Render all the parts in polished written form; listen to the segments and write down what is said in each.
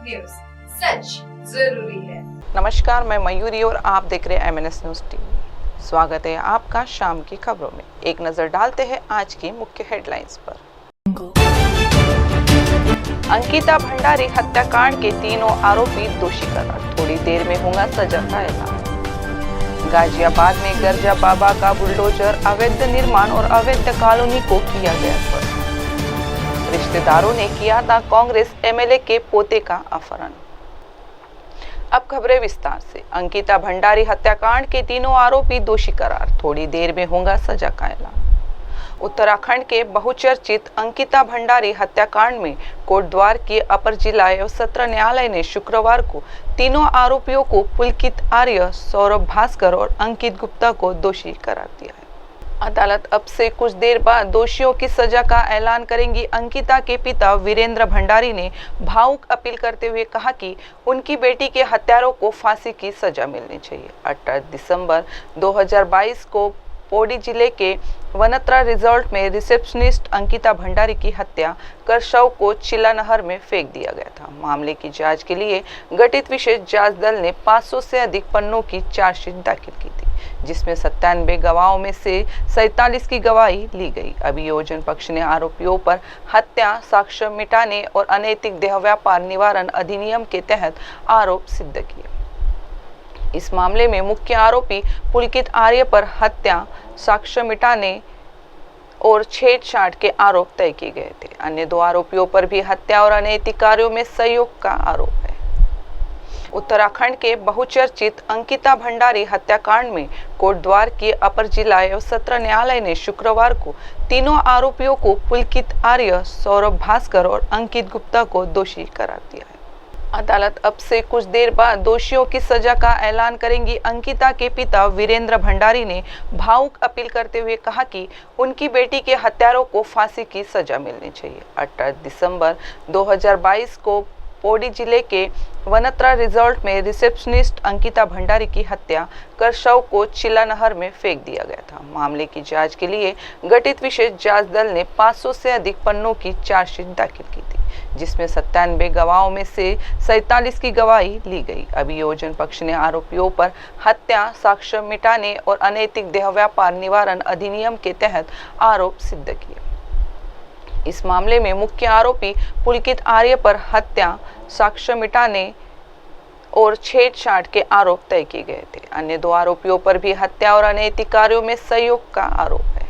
News, सच जरूरी है। नमस्कार, मैं मयूरी और आप देख रहे हैं MNS न्यूज टीवी। स्वागत है आपका शाम की खबरों में। एक नजर डालते हैं आज की मुख्य हेडलाइंस पर। अंकिता भंडारी हत्याकांड के तीनों आरोपी दोषी करार, थोड़ी देर में होगा सजा का ऐलान। गाजियाबाद में गर्जा बाबा का बुलडोजर, अवैध निर्माण और अवैध कॉलोनी को किया गया ध्वस्त। रिश्तेदारों ने किया था कांग्रेस MLA के पोते का अपहरण। अब खबरें विस्तार से। अंकिता भंडारी हत्याकांड के तीनों आरोपी दोषी करार, थोड़ी देर में होगा सजा का ऐलान। उत्तराखंड के बहुचर्चित अंकिता भंडारी हत्याकांड में कोटद्वार के अपर जिला एवं सत्र न्यायालय ने शुक्रवार को तीनों आरोपियों को पुलकित आर्य, सौरभ भास्कर और अंकित गुप्ता को दोषी करार दिया है। अदालत अब से कुछ देर बाद दोषियों की सजा का ऐलान करेंगी। अंकिता के पिता वीरेंद्र भंडारी ने भावुक अपील करते हुए कहा कि उनकी बेटी के हत्यारों को फांसी की सजा मिलनी चाहिए। 18 दिसंबर 2022 को पौड़ी जिले के वनत्रा रिजॉर्ट में रिसेप्शनिस्ट अंकिता भंडारी की हत्या कर शव को चिल्ला नहर में फेंक दिया गया था। मामले की जांच के लिए गठित विशेष जांच दल ने 500 से अधिक पन्नों की चार्जशीट दाखिल की थी, जिसमें 97 गवाहों में से 47 की गवाही ली गई। अभियोजन पक्ष ने आरोपियों पर हत्या, साक्ष्य मिटाने और अनैतिक देह व्यापार निवारण अधिनियम के तहत आरोप सिद्ध किए। इस मामले में मुख्य आरोपी पुलकित आर्य पर हत्या, साक्ष्य मिटाने और छेड़छाड़ के आरोप तय किए गए थे। अन्य दो आरोपियों पर भी हत्या और अनैतिक कार्यों में सहयोग का आरोप है। उत्तराखंड के बहुचर्चित अंकिता भंडारी हत्याकांड में कोटद्वार के अपर जिला एवं सत्र न्यायालय ने शुक्रवार को तीनों आरोपियों को पुलकित आर्य, सौरभ भास्कर और अंकित गुप्ता को दोषी करार दिया है। अदालत अब से कुछ देर बाद दोषियों की सजा का ऐलान करेंगी। अंकिता के पिता वीरेंद्र भंडारी ने भावुक अपील करते हुए कहा कि उनकी बेटी के हत्यारों को फांसी की सजा मिलनी चाहिए। 18 दिसंबर 2022 को पौड़ी जिले के वनत्रा रिजॉर्ट में रिसेप्शनिस्ट अंकिता भंडारी की हत्या कर शव को चिल्ला नहर में फेंक दिया गया था। मामले की जांच के लिए गठित विशेष जांच दल ने 500 से अधिक पन्नों की चार्जशीट दाखिल की थी, जिसमें 97 गवाहों में से 47 की गवाही ली गई। अभियोजन पक्ष ने आरोपियों पर हत्या, साक्ष्य मिटाने और अनैतिक देह व्यापार निवारण अधिनियम के तहत आरोप सिद्ध किए। इस मामले में मुख्य आरोपी पुलकित आर्य पर हत्या, साक्ष्य मिटाने और छेड़छाड़ के आरोप तय किए गए थे। अन्य दो आरोपियों पर भी हत्या और अनैतिक कार्यों में सहयोग का आरोप है।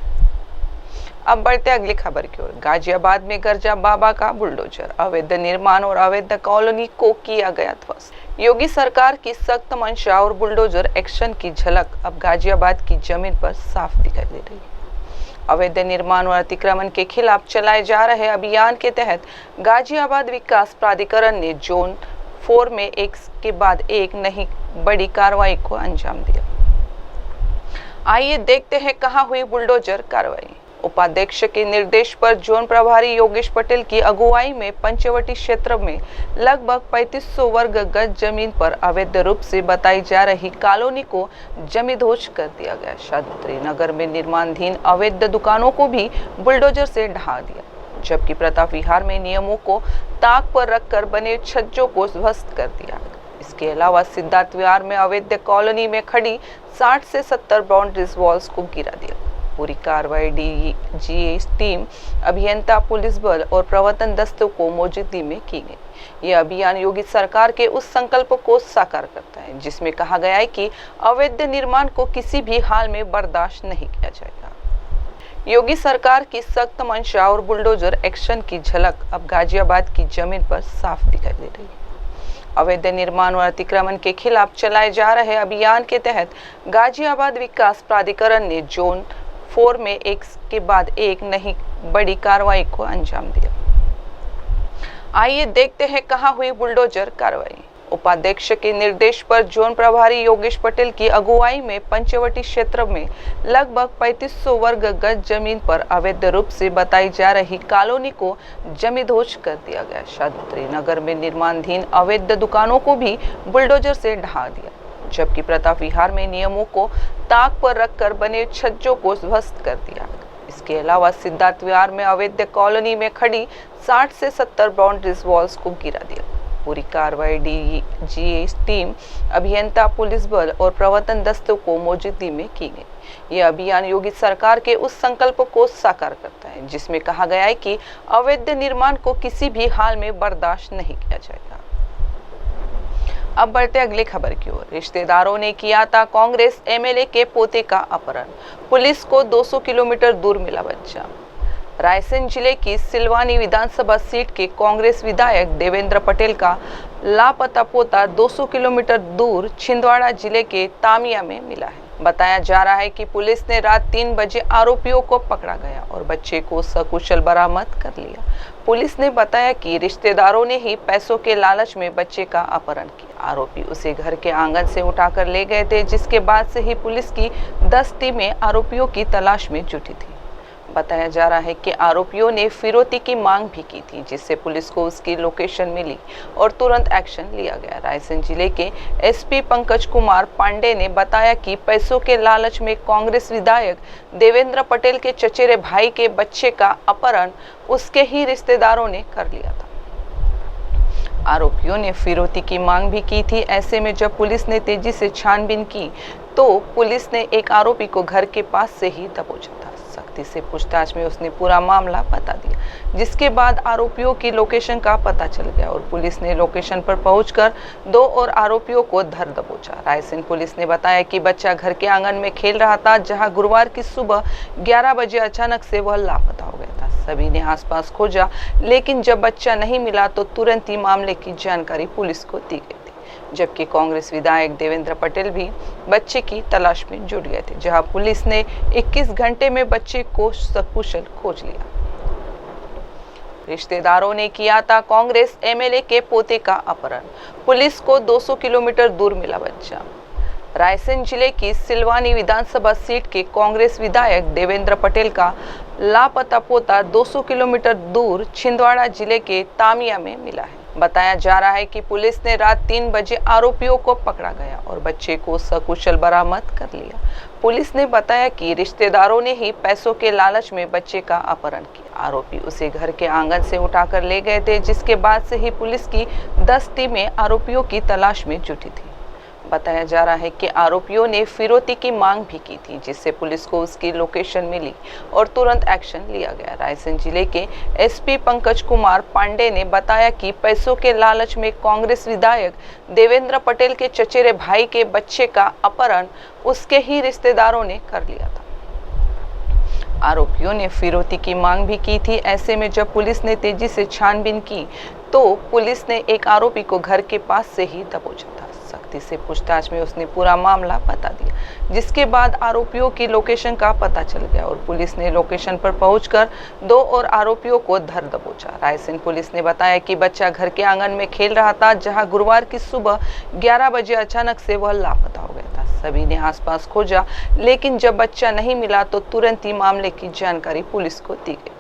अब बढ़ते अगली खबर की ओर। गाजियाबाद में गर्जा बाबा का बुलडोजर, अवैध निर्माण और अवैध कॉलोनी को किया गया ध्वस्त। योगी सरकार की सख्त मंशा और बुलडोजर एक्शन की झलक अब गाजियाबाद की जमीन पर साफ दिखाई दे रही है। अवैध निर्माण और अतिक्रमण के खिलाफ चलाए जा रहे अभियान के तहत गाजियाबाद विकास प्राधिकरण ने जोन 4 में एक के बाद एक नई बड़ी कार्रवाई को अंजाम दिया। आइए देखते हैं कहां हुई बुलडोजर कार्रवाई। उपाध्यक्ष के निर्देश पर जोन प्रभारी योगेश पटेल की अगुवाई में पंचवटी क्षेत्र में लगभग 3500 वर्ग गज जमीन पर अवैध रूप से बताई जा रही कॉलोनी को जमींदोज कर दिया गया। शादुत्री नगर में निर्माणाधीन अवैध दुकानों को भी बुलडोजर से ढहा दिया, जबकि प्रताप विहार में नियमों को ताक पर रखकर बने छज्जों को ध्वस्त कर दिया। इसके अलावा सिद्धार्थ विहार में अवैध कॉलोनी में खड़ी 60 से 70 बाउंड्रीज वॉल्स को गिरा दिया। पूरी कार्रवाई DGA टीम, अभियंता, पुलिस बल और प्रवर्तन दस्तों को मौजूदगी में की गई। यह अभियान योगी सरकार के उस संकल्प को साकार करता है जिसमें कहा गया है कि अवैध निर्माण को किसी भी हाल में बर्दाश्त नहीं किया जाएगा। योगी सरकार की सख्त मंशा और बुलडोजर एक्शन की झलक अब गाजियाबाद की जमीन पर साफ दिखाई दे रही है। अवैध निर्माण और अतिक्रमण के खिलाफ चलाए जा रहे अभियान के तहत गाजियाबाद विकास प्राधिकरण ने जोन 4 में एक के बाद एक नई बड़ी कार्रवाई को अंजाम दिया। आइए देखते हैं कहां हुई बुलडोजर कार्रवाई। उपाध्यक्ष के निर्देश पर जोन प्रभारी योगेश पटेल की अगुवाई में पंचवटी क्षेत्र में लगभग 3500 वर्ग गज जमीन पर अवैध रूप से बताई जा रही कॉलोनी को जमींदोज कर दिया गया। शादुत्री नगर में निर्माणाधीन अवैध दुकानों को भी बुलडोजर से ढहा दिया, जबकि प्रताप विहार में नियमों को ताक पर रखकर बने छज्जों को ध्वस्त कर दिया। इसके अलावा सिद्धार्थ विहार में अवैध कॉलोनी में खड़ी 60 से 70 बाउंड्रीज वॉल्स को गिरा दिया। पूरी कार्रवाई डीजीए टीम, अभियंता, पुलिस बल और प्रवर्तन दस्तों को मौजूदगी में की गई। यह अभियान योगी सरकार के उस संकल्प को साकार करता है जिसमें कहा गया है कि अवैध निर्माण को किसी भी हाल में बर्दाश्त नहीं किया जाएगा। अब बढ़ते अगली खबर की ओर। रिश्तेदारों ने किया था कांग्रेस एमएलए के पोते का अपहरण, पुलिस को 200 किलोमीटर दूर मिला बच्चा। रायसेन जिले की सिलवानी विधानसभा सीट के कांग्रेस विधायक देवेंद्र पटेल का लापता पोता 200 किलोमीटर दूर छिंदवाड़ा जिले के तामिया में मिला है। बताया जा रहा है कि पुलिस ने रात 3 बजे आरोपियों को पकड़ा गया और बच्चे को सकुशल बरामद कर लिया। पुलिस ने बताया कि रिश्तेदारों ने ही पैसों के लालच में बच्चे का अपहरण किया। आरोपी उसे घर के आंगन से उठाकर ले गए थे, जिसके बाद से ही पुलिस की 10 टीमें आरोपियों की तलाश में जुटी थी। बताया जा रहा है कि आरोपियों ने फिरौती की मांग भी की थी, जिससे पुलिस को उसकी लोकेशन मिली और तुरंत एक्शन लिया गया। रायसेन जिले के एसपी पंकज कुमार पांडे ने बताया कि पैसों के लालच में कांग्रेस विधायक देवेंद्र पटेल के चचेरे भाई के बच्चे का अपहरण उसके ही रिश्तेदारों ने कर लिया था। आरोपियों ने फिरौती की मांग भी की थी। ऐसे में जब पुलिस ने तेजी से छानबीन की तो पुलिस ने एक आरोपी को घर के पास से ही दबोचा था। सख्ती से पूछताछ में उसने पूरा मामला बता दिया, जिसके बाद आरोपियों की लोकेशन का पता चल गया और पुलिस ने लोकेशन पर पहुंचकर 2 और आरोपियों को धर दबोचा। रायसेन पुलिस ने बताया कि बच्चा घर के आंगन में खेल रहा था, जहां गुरुवार की सुबह 11 बजे अचानक से वह लापता हो गया था। सभी ने आसपास खोजा, लेकिन जब बच्चा नहीं मिला तो तुरंत ही मामले की जानकारी पुलिस को दी गई थी। जबकि कांग्रेस विधायक देवेंद्र पटेल भी बच्चे की तलाश में जुट गए थे, जहां पुलिस ने 21 घंटे में बच्चे को सकुशल खोज लिया। रिश्तेदारों ने किया था कांग्रेस एमएलए के पोते का अपहरण, पुलिस को 200 किलोमीटर दूर मिला बच्चा। रायसेन जिले की सिलवानी विधानसभा सीट के कांग्रेस विधायक देवेंद्र पटेल का लापता पोता 200 किलोमीटर दूर छिंदवाड़ा जिले के तामिया में मिला है। बताया जा रहा है कि पुलिस ने रात 3 बजे आरोपियों को पकड़ा गया और बच्चे को सकुशल बरामद कर लिया। पुलिस ने बताया कि रिश्तेदारों ने ही पैसों के लालच में बच्चे का अपहरण किया। आरोपी उसे घर के आंगन से उठाकर ले गए थे, जिसके बाद से ही पुलिस की 10 टीमें आरोपियों की तलाश में जुटी थी। बताया जा रहा है कि आरोपियों ने फिरौती की मांग भी की थी, जिससे पुलिस को उसकी लोकेशन मिली और तुरंत एक्शन लिया गया। रायसेन जिले के एसपी पंकज कुमार पांडे ने बताया कि पैसों के लालच में कांग्रेस विधायक देवेंद्र पटेल के चचेरे भाई के बच्चे का अपहरण उसके ही रिश्तेदारों ने कर लिया था। आरोपियों ने फिरौती की मांग भी की थी। ऐसे में जब पुलिस ने तेजी से छानबीन की तो पुलिस ने एक आरोपी को घर के पास से ही दबोचा था। सख्ती से पूछताछ में उसने पूरा मामला बता दिया, जिसके बाद आरोपियों की लोकेशन का पता चल गया और पुलिस ने लोकेशन पर पहुंचकर 2 और आरोपियों को धर दबोचा। रायसेन पुलिस ने बताया कि बच्चा घर के आंगन में खेल रहा था, जहां गुरुवार की सुबह 11 बजे अचानक से वह लापता हो गया था। सभी ने आसपास खोजा, लेकिन जब बच्चा नहीं मिला तो तुरंत ही मामले की जानकारी पुलिस को दी गई थी।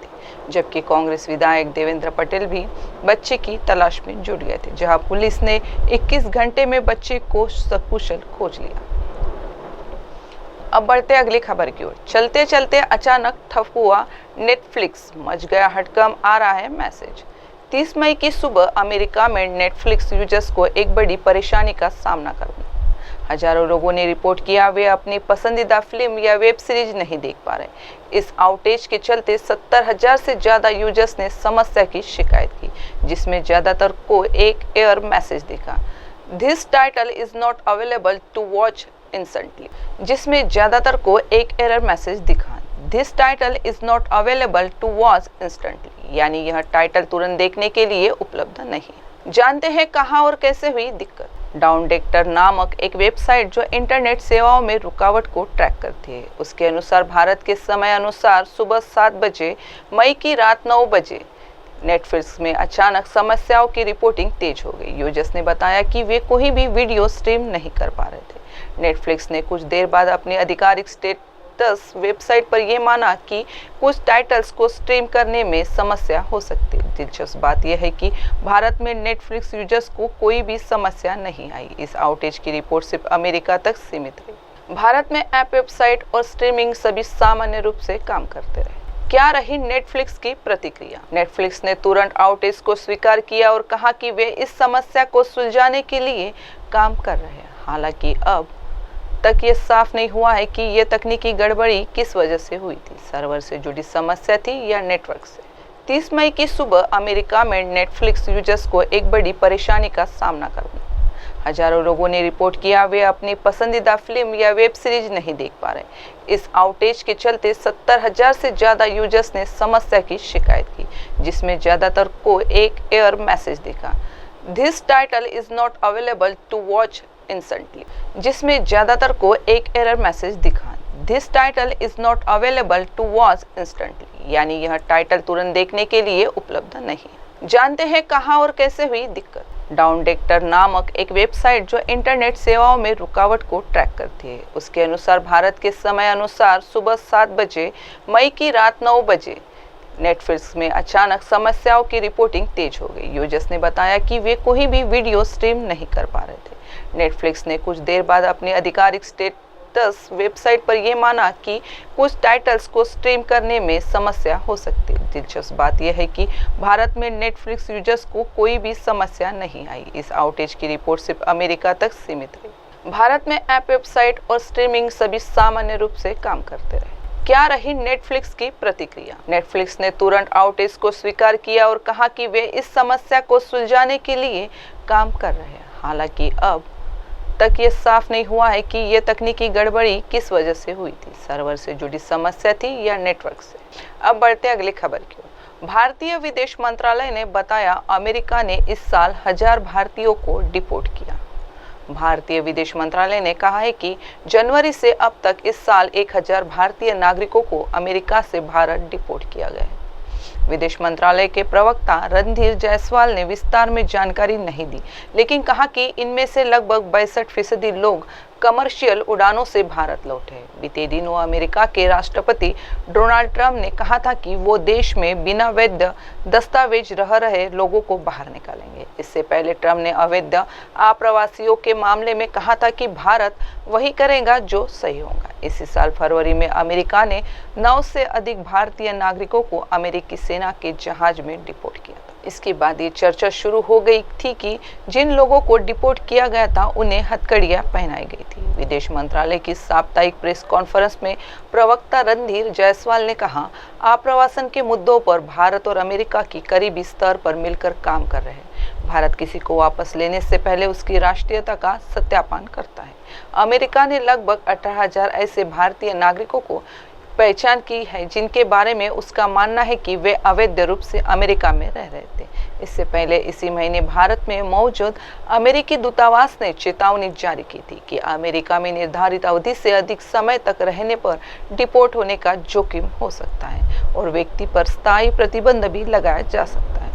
जबकि कांग्रेस विधायक देवेंद्र पटेल भी बच्चे की तलाश में जुट गए थे, जहां पुलिस ने 21 घंटे में बच्चे को सकुशल खोज लिया। अब बढ़ते अगली खबर की ओर। चलते चलते अचानक ठप हुआ नेटफ्लिक्स, मच गया हड़कंप, आ रहा है मैसेज। 30 मई की सुबह अमेरिका में नेटफ्लिक्स यूजर्स को एक बड़ी परेशानी का सामना करना। हजारों लोगों ने रिपोर्ट किया वे अपनी पसंदीदा फिल्म या वेब सीरीज नहीं देख पा रहे। इस आउटेज के चलते 70,000 से ज्यादा यूजर्स ने समस्या की शिकायत की, जिसमें ज्यादातर को एक एरर मैसेज दिखा, this title is not available to watch instantly. जिसमें ज्यादातर को एक एरर मैसेज दिखा, this title is not available to watch instantly, यानी यह टाइटल तुरंत देखने के लिए उपलब्ध नहीं। जानते हैं कहां और कैसे हुई दिक्कत। डाउनडेक्टर नामक एक वेबसाइट जो इंटरनेट सेवाओं में रुकावट को ट्रैक करती है, उसके अनुसार भारत के समय अनुसार सुबह 7 बजे मई की रात 9 बजे नेटफ्लिक्स में अचानक समस्याओं की रिपोर्टिंग तेज हो गई। यूजर्स ने बताया कि वे कोई भी वीडियो स्ट्रीम नहीं कर पा रहे थे। नेटफ्लिक्स ने कुछ देर बाद अपनी आधिकारिक स्टेटस वेबसाइट पर यह माना कि कुछ टाइटल्स को स्ट्रीम करने में समस्या हो सकती है। दिलचस्प बात यह है कि भारत में नेटफ्लिक्स यूजर्स को कोई भी समस्या नहीं आई। इस आउटेज की रिपोर्ट सिर्फ अमेरिका तक सीमित रही। भारत में ऐप, वेबसाइट और स्ट्रीमिंग सभी सामान्य रूप से काम करते रहे। क्या रही नेटफ्लिक्स की प्रतिक्रिया? नेटफ्लिक्स ने तुरंत आउटेज को स्वीकार किया और कहा कि वे इस समस्या को सुलझाने के लिए काम कर रहे हैं। हालांकि अब तक ये साफ नहीं हुआ है कि ये तकनीकी गड़बड़ी किस वजह से हुई थी, सर्वर से जुड़ी समस्या थी या नेटवर्क से। 30 मई की सुबह अमेरिका में नेटफ्लिक्स यूजर्स को एक बड़ी परेशानी का सामना करना। हजारों लोगों ने रिपोर्ट किया वे अपनी पसंदीदा फिल्म या वेब सीरीज नहीं देख पा रहे। इस आउटेज के चलते 70,000 से ज़्यादा यूजर्स ने समस्या की शिकायत की, जिसमें ज़्यादातर को एक एरर मैसेज दिखा, this title is not available to watch instantly. जिसमें ज़्यादातर को एक एरर मैसेज दिखा, this title is not available to watch instantly, यानी यह टाइटल तुरंत देखने के लिए उपलब्ध नहीं। जानते हैं कहाँ और कैसे हुई दिक्कत। डाउनडेक्टर नामक एक वेबसाइट जो इंटरनेट सेवाओं में रुकावट को ट्रैक करती है, उसके अनुसार भारत के समय अनुसार सुबह 7 बजे मई की रात 9 बजे नेटफ्लिक्स में अचानक समस्याओं की रिपोर्टिंग तेज हो गई। यूजर्स ने बताया कि वे कोई भी वीडियो स्ट्रीम नहीं कर पा रहे थे। नेटफ्लिक्स ने कुछ देर बाद अपनी आधिकारिक स्टेटस वेबसाइट पर यह माना कि कुछ टाइटल्स को स्ट्रीम करने में समस्या हो सकती है। दिलचस्प बात यह है कि भारत में नेटफ्लिक्स यूजर्स को कोई भी समस्या नहीं आई। इस आउटेज की रिपोर्ट सिर्फ अमेरिका तक सीमित रही। भारत में ऐप, वेबसाइट और स्ट्रीमिंग सभी सामान्य रूप से काम करते रहे। क्या रही नेटफ्लिक्स की प्रतिक्रिया? नेटफ्लिक्स ने तुरंत आउटेज को स्वीकार किया और कहा कि वे इस समस्या को सुलझाने के लिए काम कर रहे हैं। हालांकि अब तक ये साफ नहीं हुआ है कि ये तकनीकी गड़बड़ी किस वजह से हुई थी, सर्वर से जुड़ी समस्या थी या नेटवर्क से। अब बढ़ते अगली खबर की ओर। भारतीय विदेश मंत्रालय ने बताया अमेरिका ने इस साल 1000 भारतीयों को डिपोर्ट किया। भारतीय विदेश मंत्रालय ने कहा है कि जनवरी से अब तक इस साल 1000 भारतीय नागरिकों को अमेरिका से भारत डिपोर्ट किया गया है। विदेश मंत्रालय के प्रवक्ता रणधीर जायसवाल ने विस्तार में जानकारी नहीं दी, लेकिन कहा कि इनमें से लगभग 62% लोग कमर्शियल उड़ानों से भारत लौटे। बीते दिनों अमेरिका के राष्ट्रपति डोनाल्ड ट्रंप ने कहा था कि वो देश में बिना वैध दस्तावेज रह रहे लोगों को बाहर निकालेंगे। इससे पहले ट्रंप ने अवैध आप्रवासियों के मामले में कहा था कि भारत वही करेगा जो सही होगा। इसी साल फरवरी में अमेरिका ने 9 से अधिक भारतीय नागरिकों को अमेरिकी सेना के जहाज में डिपोर्ट किया था। इसके बाद ये चर्चा शुरू हो गई थी कि जिन लोगों को डिपोर्ट किया गया था उन्हें हथकड़ियां पहनाई गई थी। विदेश मंत्रालय की साप्ताहिक प्रेस कॉन्फ्रेंस में प्रवक्ता रणधीर जायसवाल ने कहा, आप्रवासन के मुद्दों पर भारत और अमेरिका की करीबी स्तर पर मिलकर काम कर रहे हैं। भारत किसी को वापस लेने से पहले उसकी राष्ट्रीयता का सत्यापन करता है। अमेरिका ने लगभग 18,000 ऐसे भारतीय नागरिकों को पहचान की है जिनके बारे में उसका मानना है कि वे अवैध रूप से अमेरिका में रह रहे थे। इससे पहले इसी महीने भारत में मौजूद अमेरिकी दूतावास ने चेतावनी जारी की थी कि अमेरिका में निर्धारित अवधि से अधिक समय तक रहने पर डिपोर्ट होने का जोखिम हो सकता है और व्यक्ति पर स्थायी प्रतिबंध भी लगाया जा सकता है।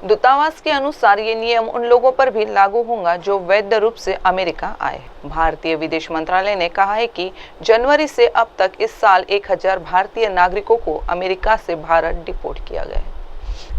दूतावास के अनुसार ये नियम उन लोगों पर भी लागू होगा जो वैध रूप से अमेरिका आए। भारतीय विदेश मंत्रालय ने कहा है कि जनवरी से अब तक इस साल 1000 भारतीय नागरिकों को अमेरिका से भारत डिपोर्ट किया गया है।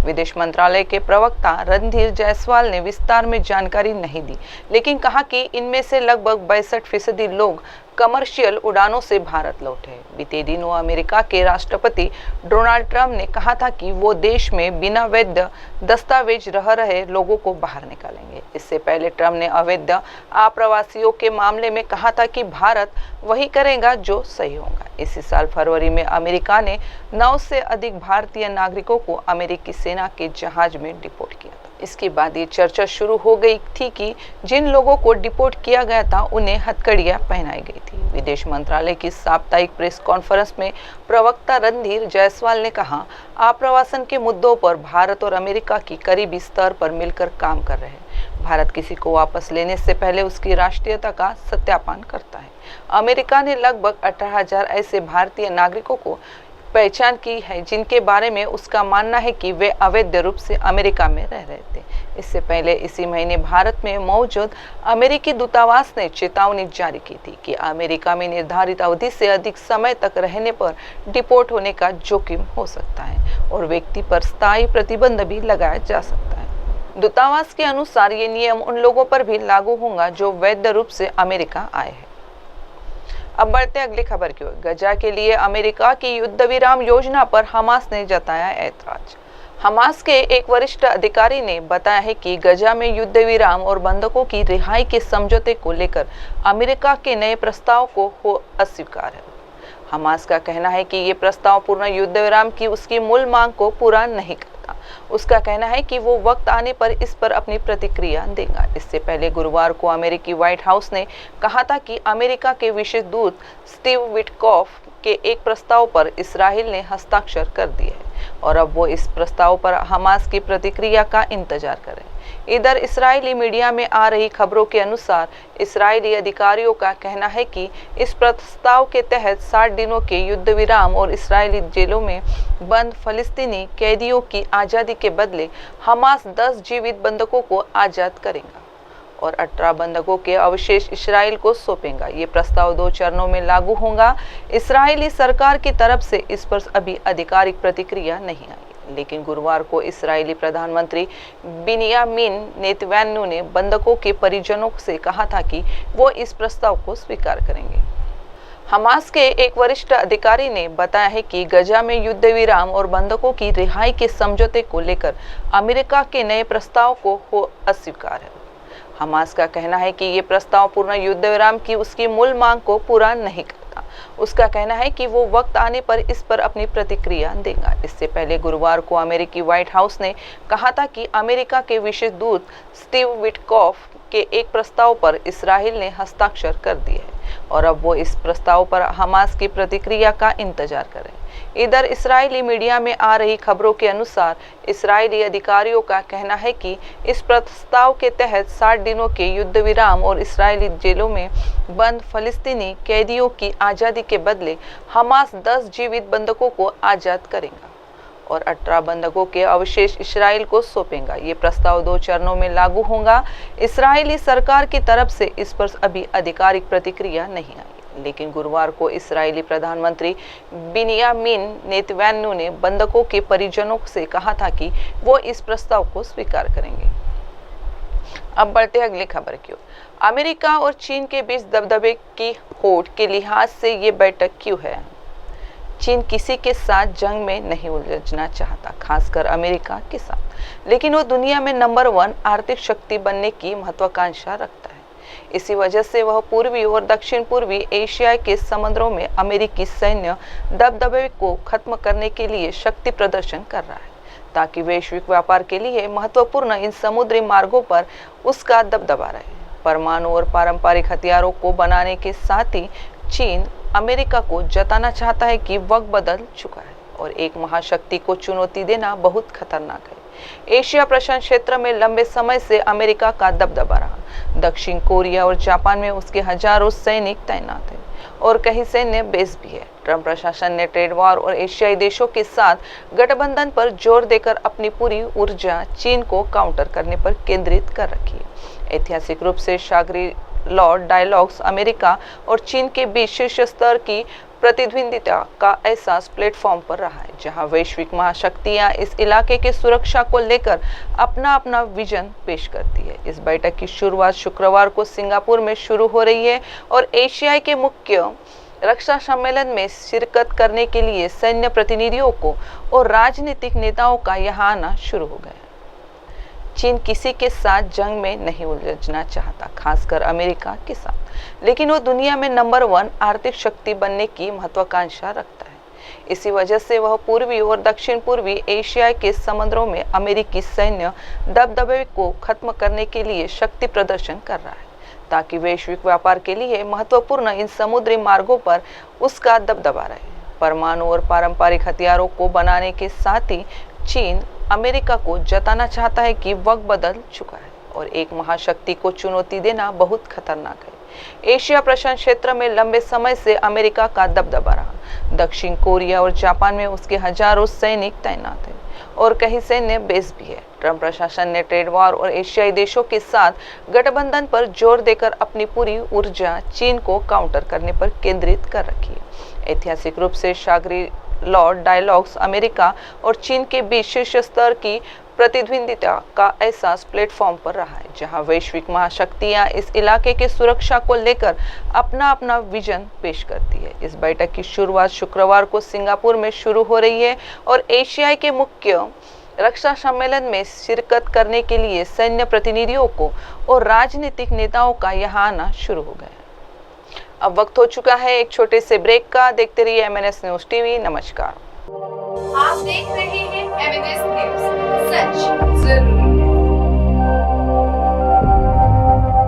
विदेश मंत्रालय के प्रवक्ता रणधीर जायसवाल ने विस्तार में जानकारी नहीं दी, लेकिन कहा कि इनमें से लगभग 62% लोग कमर्शियल उड़ानों से भारत लौटे। बीते दिनों अमेरिका के राष्ट्रपति डोनाल्ड ट्रंप ने कहा था कि वो देश में बिना वैध दस्तावेज रह रहे लोगों को बाहर निकालेंगे। इससे पहले ट्रंप ने अवैध आप्रवासियों के मामले में कहा था कि भारत वही करेगा जो सही होगा। इसी साल फरवरी में अमेरिका ने 9 से अधिक भारतीय नागरिकों को अमेरिकी सेना के जहाज में डिपोर्ट किया था। इसके बाद ये चर्चा शुरू हो गई थी कि जिन लोगों को डिपोर्ट किया गया था उन्हें हथकड़ियां पहनाई गई थी। विदेश मंत्रालय की साप्ताहिक प्रेस कॉन्फ्रेंस में प्रवक्ता रणधीर जायसवाल ने कहा, आप्रवासन के मुद्दों पर भारत और अमेरिका की करीबी स्तर पर मिलकर काम कर रहे हैं। भारत किसी को वापस लेने से पहले उसकी राष्ट्रीयता का सत्यापन करता है। अमेरिका ने लगभग 18,000 ऐसे भारतीय नागरिकों को पहचान की है जिनके बारे में उसका मानना है कि वे अवैध रूप से अमेरिका में रह रहे थे। इससे पहले इसी महीने भारत में मौजूद अमेरिकी दूतावास ने चेतावनी जारी की थी कि अमेरिका में निर्धारित अवधि से अधिक समय तक रहने पर डिपोर्ट होने का जोखिम हो सकता है और व्यक्ति पर स्थायी प्रतिबंध भी लगाया जा सकता है। दूतावास के अनुसार ये नियम उन लोगों पर भी लागू होगा जो वैध रूप से अमेरिका आए हैं। अब बढ़ते अगली खबर की ओर। गजा के लिए अमेरिका की युद्ध विराम योजना पर हमास ने जताया ऐतराज। हमास के एक वरिष्ठ अधिकारी ने बताया है कि गजा में युद्ध विराम और बंधकों की रिहाई के समझौते को लेकर अमेरिका के नए प्रस्ताव को हो अस्वीकार है। हमास का कहना है कि ये प्रस्ताव पूर्ण युद्ध विराम की उसकी मूल मांग को पूरा नहीं करता। उसका कहना है कि वो वक्त आने पर इस पर अपनी प्रतिक्रिया देगा। इससे पहले गुरुवार को अमेरिकी व्हाइट हाउस ने कहा था कि अमेरिका के विशेष दूत स्टीव विटकॉफ के एक प्रस्ताव पर इस्राइल ने हस्ताक्षर कर दिए हैं और अब वो इस प्रस्ताव पर हमास की प्रतिक्रिया का इंतजार करें। इधर इस्राएली मीडिया में आ रही खबरों के अनुसार इस्राएली अधिकारियों का कहना है कि इस प्रस्ताव के तहत 60 दिनों के युद्ध विराम और इस्राएली जेलों में बंद फलस्तीनी कैदियों की आज़ादी के बदले हमास 10 जीवित बंधकों को आज़ाद करेगा और 18 बंधकों के अवशेष इस्राएल को सौंपेगा। ये प्रस्ताव 2 चरणों में लागू होगा। इस्राएली सरकार की तरफ से इस पर अभी आधिकारिक प्रतिक्रिया नहीं आई, लेकिन गुरुवार को इस्राएली प्रधानमंत्री बिन्यामिन नेतन्याहू ने बंधकों के परिजनों से कहा था कि वो इस प्रस्ताव को स्वीकार करेंगे। हमास के एक वरिष्ठ अधिकारी ने बताया है कि गजा में युद्ध विराम और बंधकों की रिहाई के समझौते को लेकर अमेरिका के नए प्रस्ताव को हो अस्वीकार है। हमास का कहना है कि ये प्रस्ताव पूर्ण युद्ध विराम की उसकी मूल मांग को पूरा नहीं करता। उसका कहना है कि वो वक्त आने पर इस पर अपनी प्रतिक्रिया देगा। इससे पहले गुरुवार को अमेरिकी व्हाइट हाउस ने कहा था कि अमेरिका के विशेष दूत स्टीव विटकॉफ के एक प्रस्ताव पर इस्राइल ने हस्ताक्षर कर दिए हैं और अब वो इस प्रस्ताव पर हमास की प्रतिक्रिया का इंतजार करें। इधर इस्राएली मीडिया में आ रही खबरों के अनुसार इस्राएली अधिकारियों का कहना है कि इस प्रस्ताव के तहत 60 दिनों के युद्ध विराम और इस्राएली जेलों में बंद फलस्तीनी कैदियों की आज़ादी के बदले हमास 10 जीवित बंधकों को आज़ाद करेगा और 18 बंधकों के अवशेष इस्राएल को सौंपेगा। ये प्रस्ताव 2 चरणों में लागू होगा। इस्राएली सरकार की तरफ से इस पर अभी आधिकारिक प्रतिक्रिया नहीं आई, लेकिन गुरुवार को इस्राएली प्रधानमंत्री बिन्यामिन नेतन्याहू ने बंधकों के परिजनों से कहा था कि वो इस प्रस्ताव को स्वीकार करेंगे। अब बढ़ते अगली खबर की ओर। अमेरिका और चीन के बीच दबदबे की होड़ के लिहाज से ये बैठक क्यों है? चीन किसी के साथ जंग में नहीं उलझना चाहता, खासकर अमेरिका के साथ, लेकिन वो दुनिया में नंबर 1 आर्थिक शक्ति बनने की महत्वाकांक्षा रखता है। इसी वजह से वह पूर्वी और दक्षिण पूर्वी एशिया के समुद्रों में अमेरिकी सैन्य दबदबे को खत्म करने के लिए शक्ति प्रदर्शन कर रहा है, ताकि वैश्विक व्यापार के लिए महत्वपूर्ण इन समुद्री मार्गों पर उसका दबदबा रहे। परमाणु और पारंपरिक हथियारों को बनाने के साथ ही चीन अमेरिका को जताना चाहता है कि वक्त बदल चुका है और एक महाशक्ति को चुनौती देना बहुत खतरनाक है। एशिया प्रशांत क्षेत्र में लंबे समय से अमेरिका का दबदबा रहा। दक्षिण कोरिया और जापान में उसके हजारों सैनिक तैनात हैं और कई सैन्य बेस भी है। ट्रंप प्रशासन ने ट्रेड वॉर और एशियाई देशों के साथ गठबंधन पर जोर देकर अपनी पूरी ऊर्जा चीन को काउंटर करने पर केंद्रित कर रखी है। ऐतिहासिक रूप से शांग्री ला डायलॉग्स अमेरिका और चीन के बीच शीर्ष स्तर की प्रतिद्वंदिता का एहसास प्लेटफॉर्म पर रहा है, जहां वैश्विक महाशक्तियां इस इलाके के सुरक्षा को लेकर अपना अपना विजन पेश करती है। इस बैठक की शुरुआत शुक्रवार को सिंगापुर में शुरू हो रही है और एशिया के मुख्य रक्षा सम्मेलन में शिरकत करने के लिए सैन्य प्रतिनिधियों को और राजनीतिक नेताओं का यहां आना शुरू हो गया। चीन किसी के साथ जंग में नहीं उलझना चाहता, खासकर अमेरिका के साथ, लेकिन वो दुनिया में नंबर 1 आर्थिक शक्ति बनने की महत्वाकांक्षा रखता है। इसी वजह से वह पूर्वी और दक्षिण पूर्वी एशिया के समुद्रों में अमेरिकी सैन्य दबदबे को खत्म करने के लिए शक्ति प्रदर्शन कर रहा है, ताकि वैश्विक व्यापार के लिए महत्वपूर्ण इन समुद्री मार्गों पर उसका दबदबा रहे। परमाणु और पारंपरिक हथियारों को बनाने के साथ ही चीन अमेरिका को जताना चाहता है कि वक्त बदल चुका है और एक महाशक्ति को चुनौती देना बहुत खतरनाक है। एशिया प्रशांत क्षेत्र में लंबे समय से अमेरिका का दबदबा रहा। दक्षिण कोरिया और जापान में उसके हजारों सैनिक तैनात हैं और कई सैन्य बेस भी है। ट्रंप प्रशासन ने ट्रेड वॉर और एशियाई देशों के साथ गठबंधन पर जोर देकर अपनी पूरी ऊर्जा चीन को काउंटर करने पर केंद्रित कर रखी है। ऐतिहासिक रूप से शांग्री लॉ डायलॉग्स अमेरिका और चीन के बीच शीर्ष स्तर की प्रतिद्वंदिता का एहसास प्लेटफॉर्म पर रहा है, जहां वैश्विक महाशक्तियां इस इलाके की सुरक्षा को लेकर अपना अपना विजन पेश करती है। इस बैठक की शुरुआत शुक्रवार को सिंगापुर में शुरू हो रही है और एशिया के मुख्य रक्षा सम्मेलन में शिरकत करने के लिए सैन्य प्रतिनिधियों को और राजनीतिक नेताओं का यहां आना शुरू हो गया। अब वक्त हो चुका है एक छोटे से ब्रेक का। देखते रहिए MNS न्यूज टीवी। नमस्कार। आप देख रहे हैं MNS न्यूज, सच